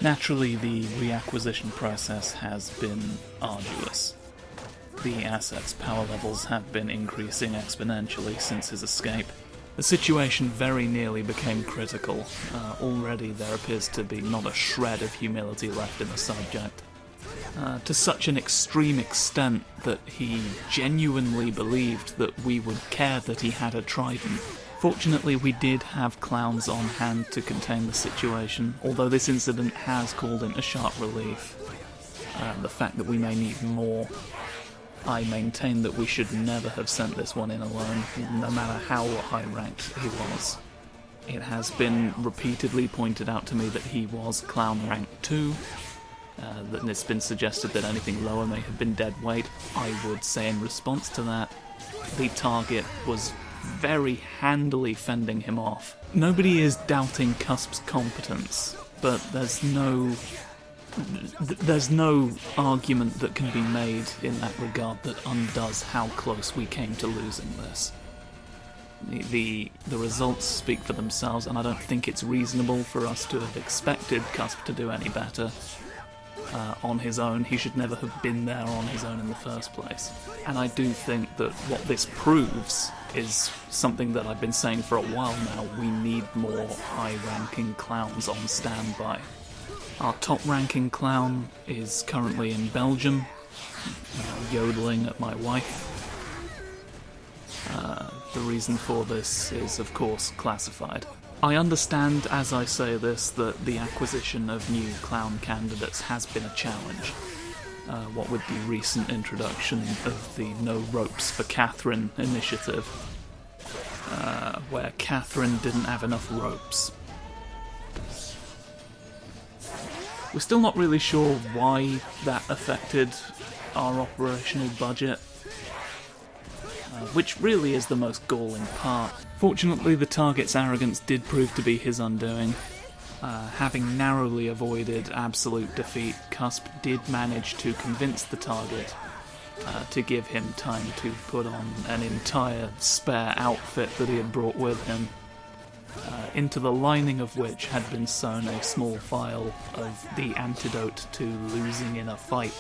Naturally, the reacquisition process has been arduous. The asset's power levels have been increasing exponentially since his escape. The situation very nearly became critical. Already there appears to be not a shred of humility left in the subject. To such an extreme extent that he genuinely believed that we would care that he had a trident. Fortunately, we did have clowns on hand to contain the situation, although this incident has called into sharp relief. The fact that we may need more. I maintain that we should never have sent this one in alone, no matter how high-ranked he was. It has been repeatedly pointed out to me that he was clown rank 2, that it's been suggested that anything lower may have been dead weight. I would say in response to that, the target was very handily fending him off. Nobody is doubting Cusp's competence, but there's no argument that can be made in that regard that undoes how close we came to losing this. The results speak for themselves, and I don't think it's reasonable for us to have expected Cusp to do any better on his own. He should never have been there on his own in the first place. And I do think that what this proves is something that I've been saying for a while now. We need more high-ranking clowns on standby. Our top-ranking clown is currently in Belgium, yodeling at my wife. The reason for this is, of course, classified. I understand, as I say this, that the acquisition of new clown candidates has been a challenge. What with the recent introduction of the No Ropes for Catherine initiative, where Catherine didn't have enough ropes. We're still not really sure why that affected our operational budget, which really is the most galling part. Fortunately, the target's arrogance did prove to be his undoing. Having narrowly avoided absolute defeat, Cusp did manage to convince the target to give him time to put on an entire spare outfit that he had brought with him, into the lining of which had been sewn a small vial of the antidote to losing in a fight.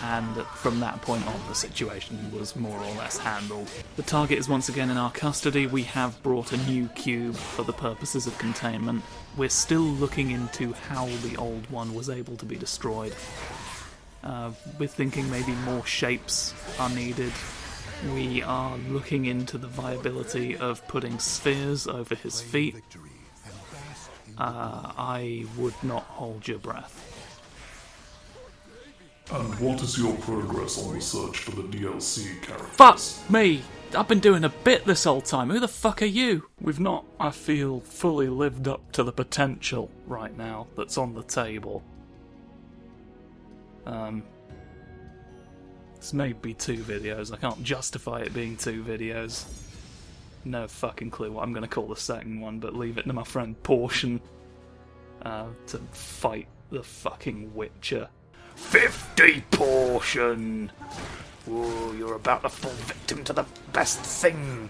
And from that point on, the situation was more or less handled. The target is once again in our custody. We have brought a new cube for the purposes of containment. We're still looking into how the old one was able to be destroyed. We're thinking maybe more shapes are needed. We are looking into the viability of putting spheres over his feet. I would not hold your breath. And what is your progress on the search for the DLC characters? Fuck me! I've been doing a bit this whole time. Who the fuck are you? We've not, I feel, fully lived up to the potential right now that's on the table. This may be 2 videos. I can't justify it being 2 videos. No fucking clue what I'm going to call the second one, but leave it to my friend Portion to fight the fucking Witcher. 50 Portion! Ooh, you're about to fall victim to the best thing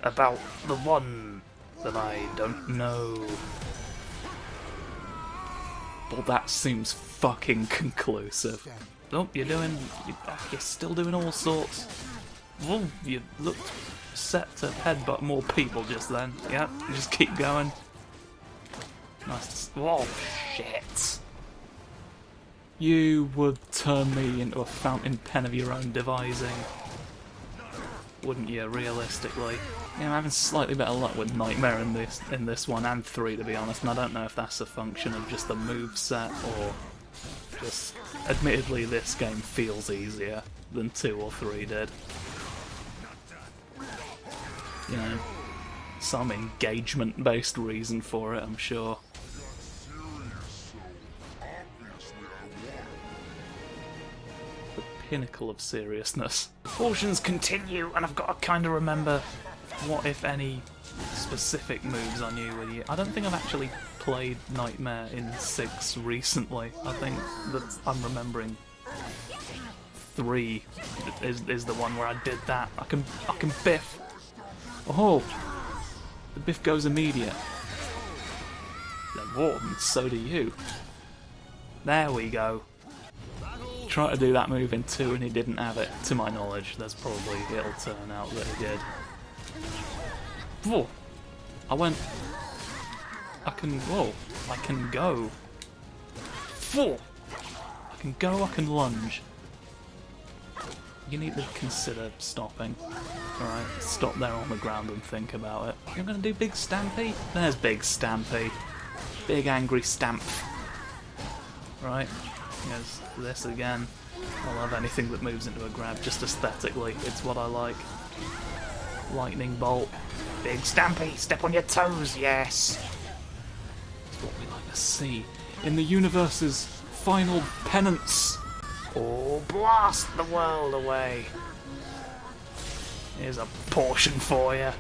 about the one that I don't know. Well, that seems fucking conclusive. Oh, you're still doing all sorts. Oh, you looked set to headbutt more people just then. Yeah, just keep going. Nice to oh, shit. You would turn me into a fountain pen of your own devising. Wouldn't you, realistically? Yeah, I'm having slightly better luck with Nightmare in this one, and 3 to be honest, and I don't know if that's a function of just the moveset or just... Admittedly, this game feels easier than 2 or 3 did. You know, some engagement-based reason for it, I'm sure. The pinnacle of seriousness. Portions continue, and I've got to kind of remember what, if any, specific moves I knew with you. I don't think I've actually played Nightmare in 6 recently. I think that I'm remembering 3 is the one where I did that. I can biff. Oh, the biff goes immediate. Whoa, and so do you. There we go. Try to do that move in 2 and he didn't have it, to my knowledge. There's probably, it'll turn out that he did. Whoa! I can go. Whoa! I can go, I can lunge. You need to consider stopping. Alright, stop there on the ground and think about it. You're gonna do Big Stampy? There's Big Stampy. Big angry stamp. Right, there's this again. I love anything that moves into a grab, just aesthetically. It's what I like. Lightning bolt. Big Stampy, step on your toes, yes! That's what we like to see. In the universe's final penance. Oh, blast the world away. Here's a portion for you.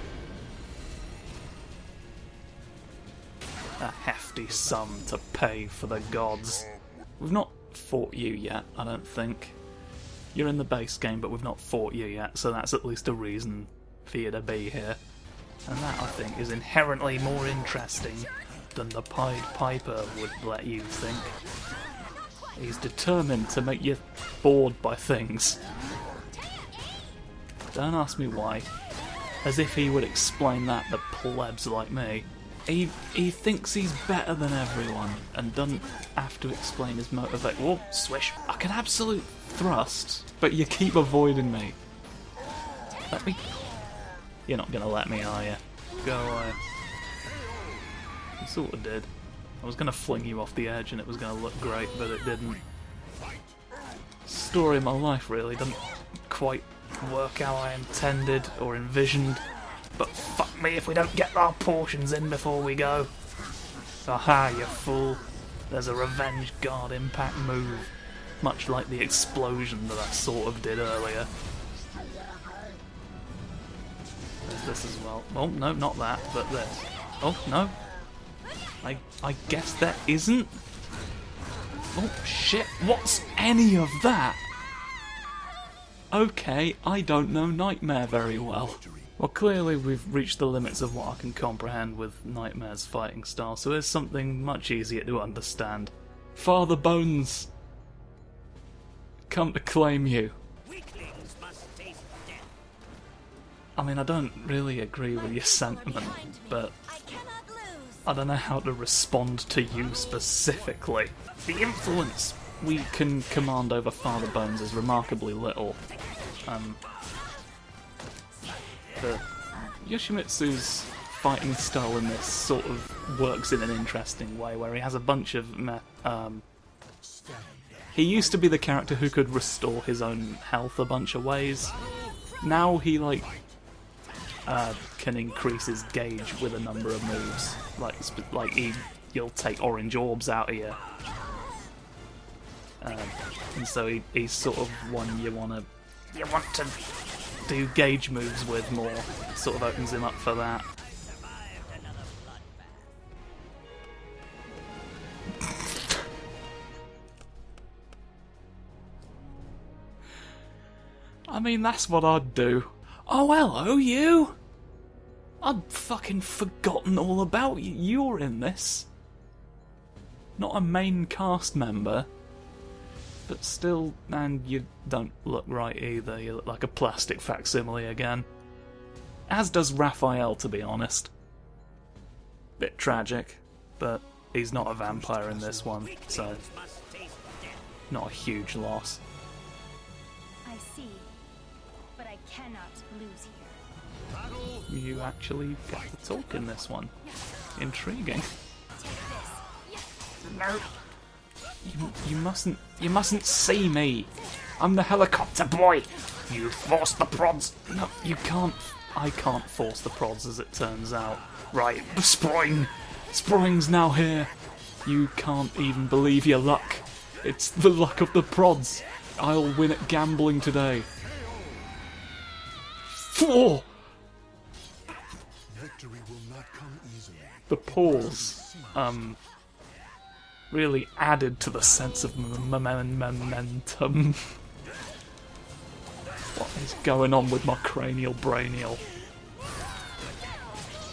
A hefty sum to pay for the gods. We've not fought you yet, I don't think. You're in the base game, but we've not fought you yet, so that's at least a reason for you to be here. And that, I think, is inherently more interesting than the Pied Piper would let you think. He's determined to make you bored by things. Don't ask me why. As if he would explain that to plebs like me. He thinks he's better than everyone and doesn't have to explain his motivation. Whoa, swish. I can absolute thrust, but you keep avoiding me. Let me... You're not gonna let me, are you? Go away. You sort of did. I was gonna fling you off the edge and it was gonna look great, but it didn't. Story of my life, really. Doesn't quite work how I intended or envisioned. But fuck me if we don't get our portions in before we go. Aha, you fool. There's a revenge guard impact move. Much like the explosion that I sort of did earlier. There's this as well. Oh, no, not that, but this. Oh, no. I guess there isn't? Oh, shit. What's any of that? Okay, I don't know Nightmare very well. Well, clearly we've reached the limits of what I can comprehend with Nightmare's fighting style, so here's something much easier to understand. Father Bones! Come to claim you. I mean, I don't really agree with your sentiment, but I don't know how to respond to you specifically. The influence we can command over Father Bones is remarkably little. But Yoshimitsu's fighting style in this sort of works in an interesting way, where he has a bunch of... he used to be the character who could restore his own health a bunch of ways. Now he, like, can increase his gauge with a number of moves. Like you'll take orange orbs out of you. And so he's sort of one you want to do gauge moves with more. Sort of opens him up for that. I mean, that's what I'd do. Oh, hello, you! I'd fucking forgotten all about you. You're in this. Not a main cast member. But still, and you don't look right either. You look like a plastic facsimile again. As does Raphael, to be honest. Bit tragic, but he's not a vampire in this one, so not a huge loss. I see, but I cannot lose here. You actually get to talk in this one. Intriguing. No. You mustn't see me. I'm the helicopter boy. You force the prods. No, you can't. I can't force the prods, as it turns out. Right, Spring. Spring's now here. You can't even believe your luck. It's the luck of the prods. I'll win at gambling today. 4. Victory will not come easily. The pause, really added to the sense of momentum. What is going on with my cranial brainial?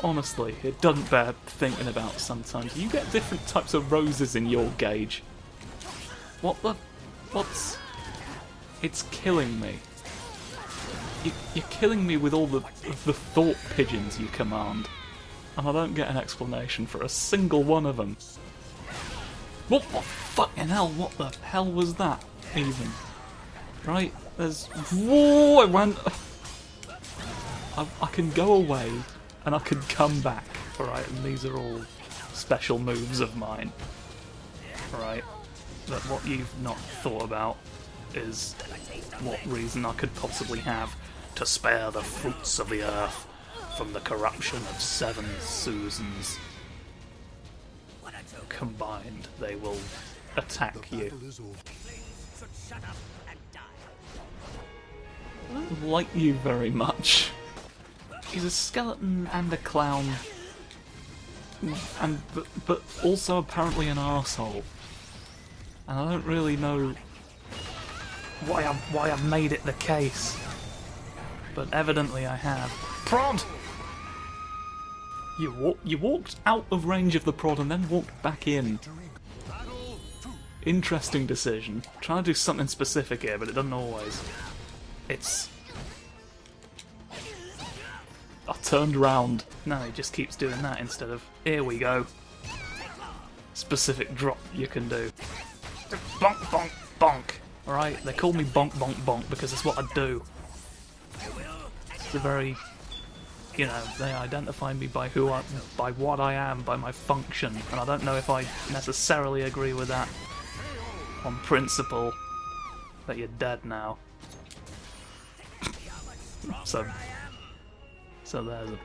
Honestly, it doesn't bear thinking about sometimes. You get different types of roses in your gauge. What the... What's... It's killing me. You're killing me with all the thought pigeons you command. And I don't get an explanation for a single one of them. What the fucking hell? What the hell was that, even? Right, there's... Whoa, I went... I can go away, and I can come back, alright? And these are all special moves of mine. Alright? But what you've not thought about is what reason I could possibly have to spare the fruits of the earth from the corruption of 7 Susans. Combined, they will attack you. I don't like you very much. He's a skeleton and a clown, and but also apparently an arsehole. And I don't really know why I've made it the case, but evidently I have. Prod! You walked out of range of the prod and then walked back in. Interesting decision. Trying to do something specific here, but it doesn't always. It's... I turned round. No, he just keeps doing that instead of... Here we go. Specific drop you can do. Bonk, bonk, bonk. Alright, they call me bonk, bonk, bonk because it's what I do. It's a very... You know, they identify me by by what I am, by my function, and I don't know if I necessarily agree with that on principle. But you're dead now. So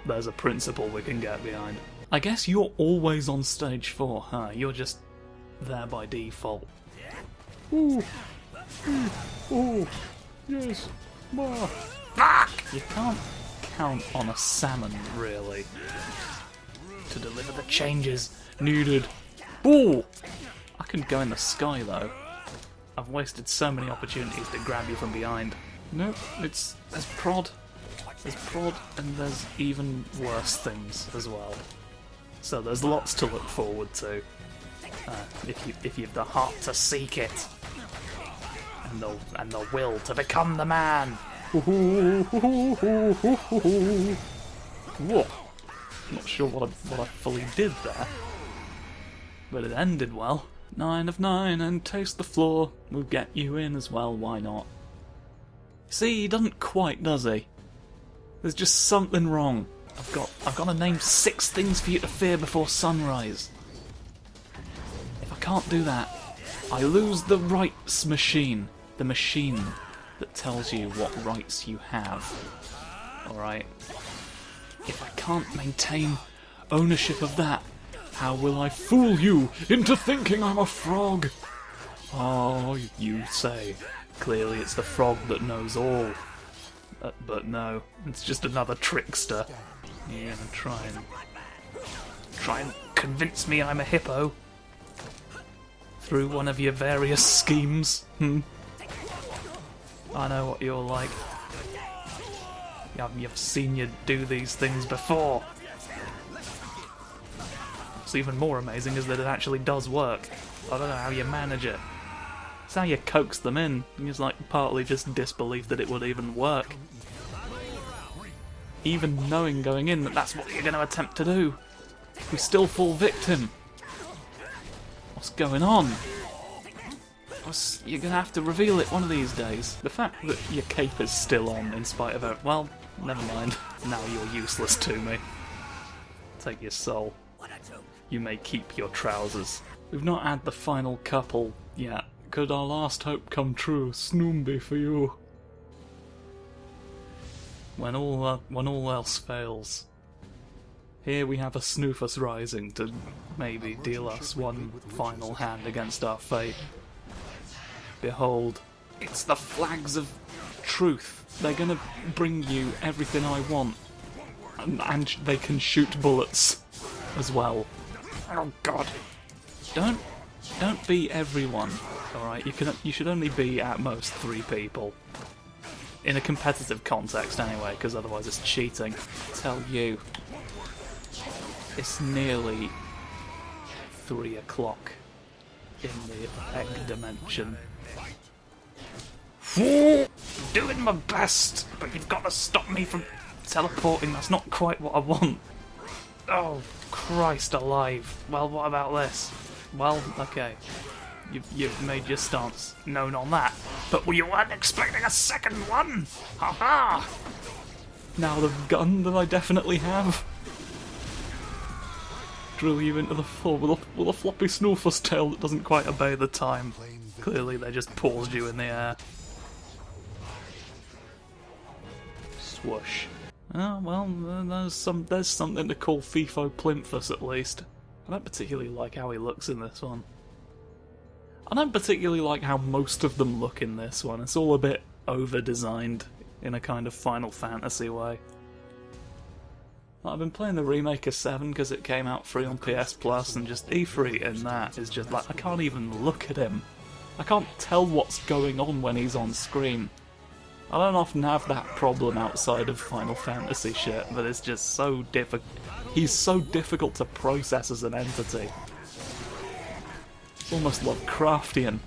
there's a principle we can get behind. I guess you're always on stage 4, huh? You're just there by default. Ooh, ooh, yes, more. Fuck! You can't count on a salmon, really, to deliver the changes needed. Ooh! I can go in the sky, though. I've wasted so many opportunities to grab you from behind. Nope, there's prod. There's prod, and there's even worse things as well. So there's lots to look forward to. If you've the heart to seek it. And the will to become the man. Whoa. Not sure what I fully did there, but it ended well. 9 of 9 and taste the floor. We'll get you in as well. Why not? See, he doesn't quite, does he? There's just something wrong. I've got to name 6 things for you to fear before sunrise. If I can't do that, I lose the rights machine. The machine that tells you what rights you have. Alright? If I can't maintain ownership of that, how will I fool you into thinking I'm a frog? Oh, you say. Clearly it's the frog that knows all. But no, it's just another trickster. You're gonna try and convince me I'm a hippo? Through one of your various schemes? I know what you're like. You've seen you do these things before. What's even more amazing is that it actually does work. I don't know how you manage it. It's how you coax them in. It's like partly just disbelief that it would even work. Even knowing going in that that's what you're going to attempt to do. We still fall victim. What's going on? You're going to have to reveal it one of these days. The fact that your cape is still on in spite of it, well, never mind. Now you're useless to me. Take your soul. You may keep your trousers. We've not had the final couple yet. Could our last hope come true? Snoomby for you. When all else fails. Here we have a Snoofus rising to maybe deal us one final hand against our fate. Behold, it's the flags of truth. They're gonna bring you everything I want. And they can shoot bullets as well. Oh god. Don't be everyone, alright? You should only be at most 3 people. In a competitive context anyway, because otherwise it's cheating. Tell you. It's nearly 3 o'clock in the egg dimension. Doing my best, but you've got to stop me from teleporting. That's not quite what I want. Oh, Christ alive. Well, what about this? Well, okay. You've made your stance known on that. But you weren't expecting a second one! Ha-ha! Now the gun that I definitely have. Drill you into the floor with a floppy snoofer's tail that doesn't quite obey the time. Clearly they just paused you in the air. Swoosh. Oh, well, there's something to call FIFO Plinthus at least. I don't particularly like how he looks in this one. I don't particularly like how most of them look in this one. It's all a bit over-designed in a kind of Final Fantasy way. I've been playing the remake of 7 because it came out free on PS Plus, and just E3 in that is just like, I can't even look at him. I can't tell what's going on when he's on screen. I don't often have that problem outside of Final Fantasy shit, but it's just so difficult. He's so difficult to process as an entity. It's almost Lovecraftian.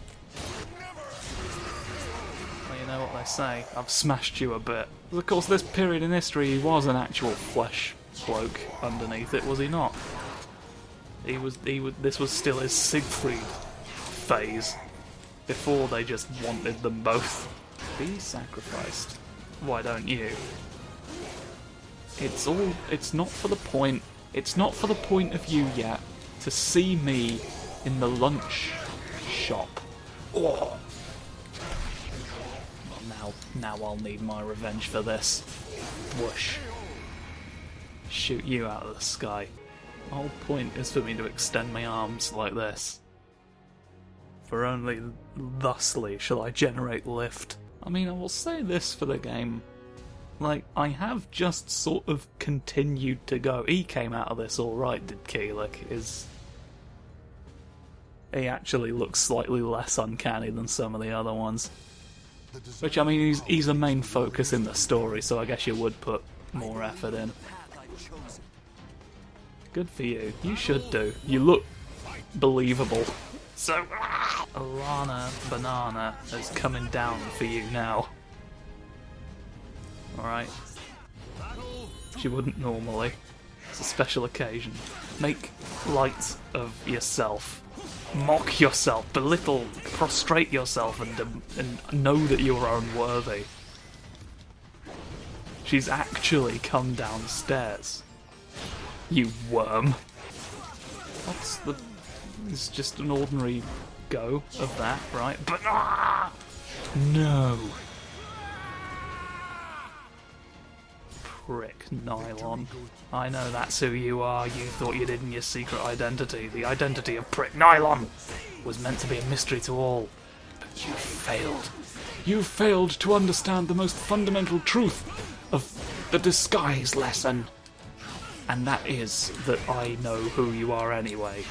Well, you know what they say, I've smashed you a bit. Of course, this period in history, he was an actual flesh bloke underneath it, was he not? This was still his Siegfried phase, before they just wanted them both. Be sacrificed. Why don't you? It's not for the point of view yet to see me in the lunch shop. Oh. Well, now I'll need my revenge for this. Whoosh. Shoot you out of the sky. The whole point is for me to extend my arms like this. For only thusly shall I generate lift. I mean, I will say this for the game. Like, I have just sort of continued to go. He came out of this alright, did Keelik. He actually looks slightly less uncanny than some of the other ones. Which, I mean, he's a main focus in the story, so I guess you would put more effort in. Good for you. You should do. You look believable. So, Alana Banana is coming down for you now. Alright. She wouldn't normally. It's a special occasion. Make light of yourself. Mock yourself. Belittle. Prostrate yourself and know that you are unworthy. She's actually come downstairs. You worm. What's the... It's just an ordinary go of that, right? But no. Prick Nylon. I know that's who you are. You thought you'd hidden your secret identity. The identity of Prick Nylon was meant to be a mystery to all. But you failed. You failed to understand the most fundamental truth of the disguise lesson. And that is that I know who you are anyway.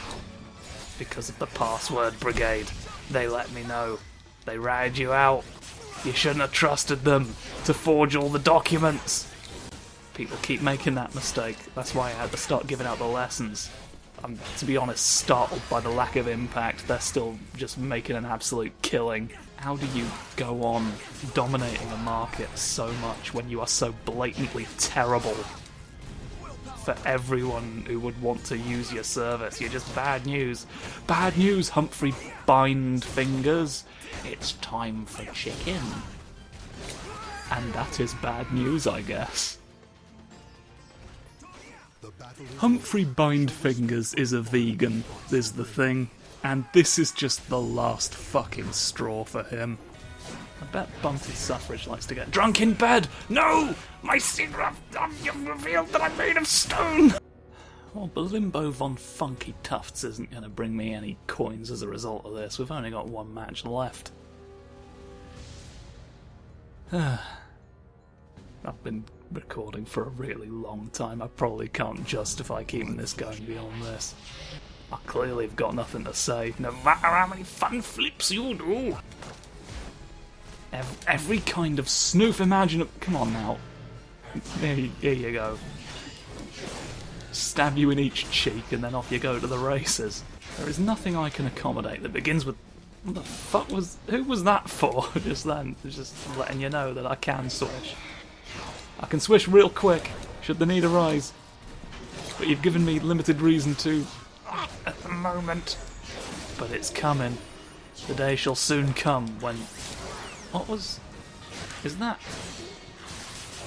Because of the Password Brigade. They let me know. They ratted you out. You shouldn't have trusted them to forge all the documents. People keep making that mistake. That's why I had to start giving out the lessons. I'm, to be honest, startled by the lack of impact. They're still just making an absolute killing. How do you go on dominating a market so much when you are so blatantly terrible for everyone who would want to use your service? You're just bad news. Bad news, Humphrey Bind Fingers. It's time for chicken. And that is bad news, I guess. Humphrey Bind Fingers is a vegan, is the thing. And this is just the last fucking straw for him. I bet Bunty Suffrage likes to get drunk in bed! No! My secret! You've revealed that I'm made of stone! Well, Belimbo von Funky Tufts isn't going to bring me any coins as a result of this. We've only got one match left. I've been recording for a really long time. I probably can't justify keeping this going beyond this. I clearly have got nothing to say, no matter how many fun flips you do. Every kind of snoof imaginable. Come on now. Here you go. stab you in each cheek, and then off you go to the races. There is nothing I can accommodate that begins with... What the fuck was... Who was that for just then? Just letting you know that I can swish. I can swish real quick, should the need arise. But you've given me limited reason to... at the moment. But it's coming. The day shall soon come when... What was... Is that...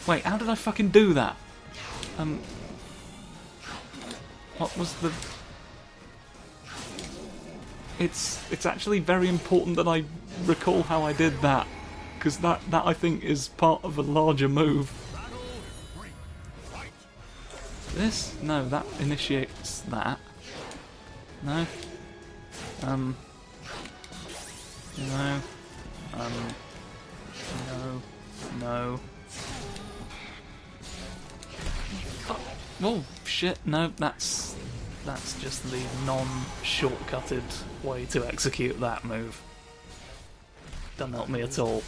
Wait, how did I fucking do that? What was the... It's actually very important that I recall how I did that, because that I think is part of a larger move. This? No, that initiates that. No. No. No. Fuck. Oh shit! No, that's just the non-shortcutted way to execute that move. Doesn't help me at all.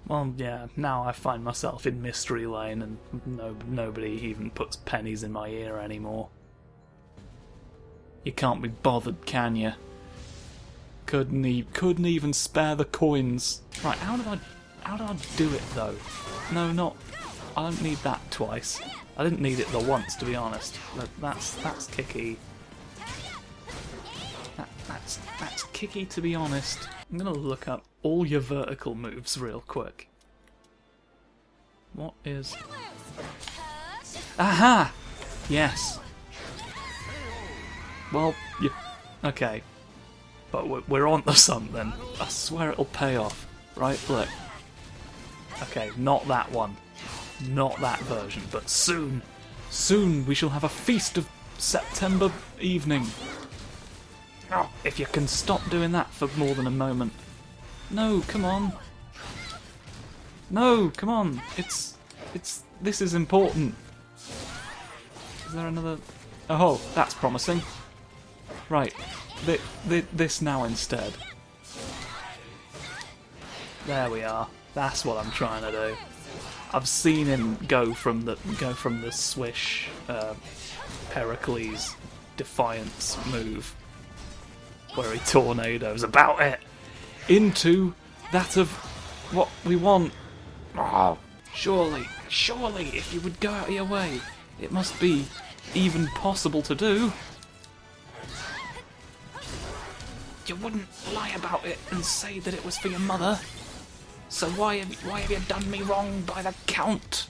Well, yeah, now I find myself in Mystery Lane and nobody even puts pennies in my ear anymore. You can't be bothered, can you? Couldn't even spare the coins. Right, how did I do it though? No, not... I don't need that twice. I didn't need it the once, to be honest. That's kicky. That's kicky, to be honest. I'm gonna look up all your vertical moves real quick. What is... Aha! Yes. Well, you... Okay. But we're on to something. I swear it'll pay off. Right, look. Okay, not that one. Not that version, but soon. Soon we shall have a feast of September evening. Oh, if you can stop doing that for more than a moment. No, come on. No, come on. This is important. Is there another... Oh, that's promising. Right. This now instead. There we are. That's what I'm trying to do. I've seen him go from the swish Pericles Defiance move, where he tornadoes about it, into that of what we want. Oh, surely, if you would go out of your way, it must be even possible to do. You wouldn't lie about it and say that it was for your mother. So why have you done me wrong by the count?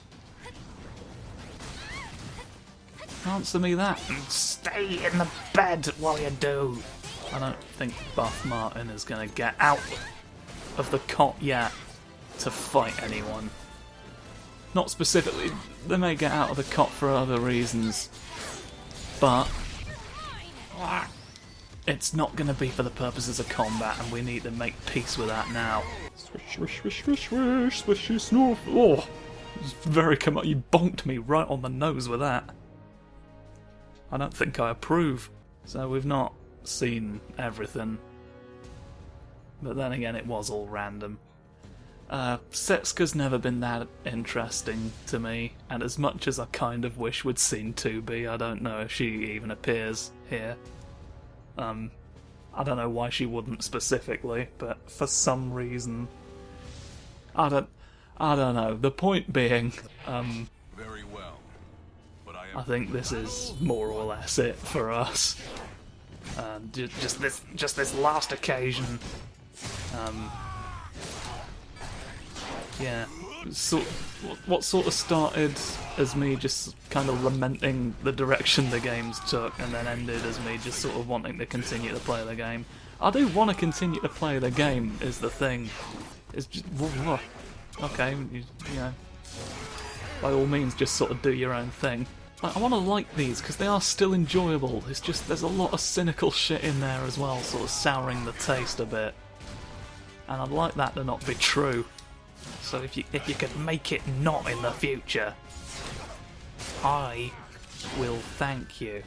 Answer me that and stay in the bed while you do. I don't think Buff Martin is going to get out of the cot yet to fight anyone. Not specifically, they may get out of the cot for other reasons, but it's not going to be for the purposes of combat, and we need to make peace with that now. Swish, swish, swish, swish, swish, swishy snoof. Oh, it's very you bonked me right on the nose with that. I don't think I approve. So we've not seen everything. But then again, it was all random. Setsuka's never been that interesting to me, and as much as I kind of wish we'd seen 2B, I don't know if she even appears here. I don't know why she wouldn't specifically, but for some reason, I don't know. The point being, Very well. But I think this is more or less it for us. Just this last occasion. Yeah. So, what sort of started as me just kind of lamenting the direction the games took, and then ended as me just sort of wanting to continue to play the game. I do want to continue to play the game, is the thing. It's just... Okay, you know, by all means just sort of do your own thing. Like, I want to like these, because they are still enjoyable. It's just, there's a lot of cynical shit in there as well, sort of souring the taste a bit. And I'd like that to not be true. So if you could make it not in the future, I will thank you.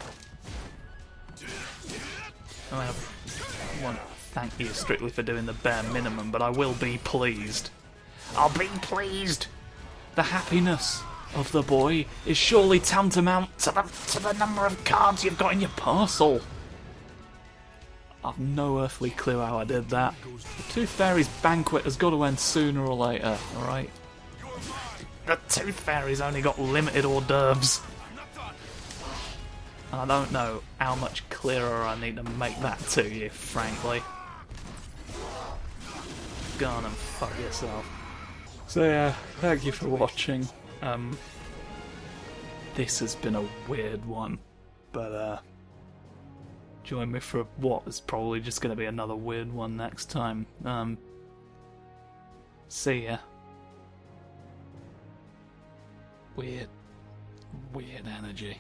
I won't thank you strictly for doing the bare minimum, but I will be pleased. I'll be pleased! The happiness of the boy is surely tantamount to the number of cards you've got in your parcel. I've no earthly clue how I did that. The Tooth Fairy's banquet has got to end sooner or later, alright? The Tooth Fairy's only got limited hors d'oeuvres. I don't know how much clearer I need to make that to you, frankly. Go on and fuck yourself. So yeah, thank you for watching. This has been a weird one, but join me for what is probably just going to be another weird one next time. See ya. Weird energy.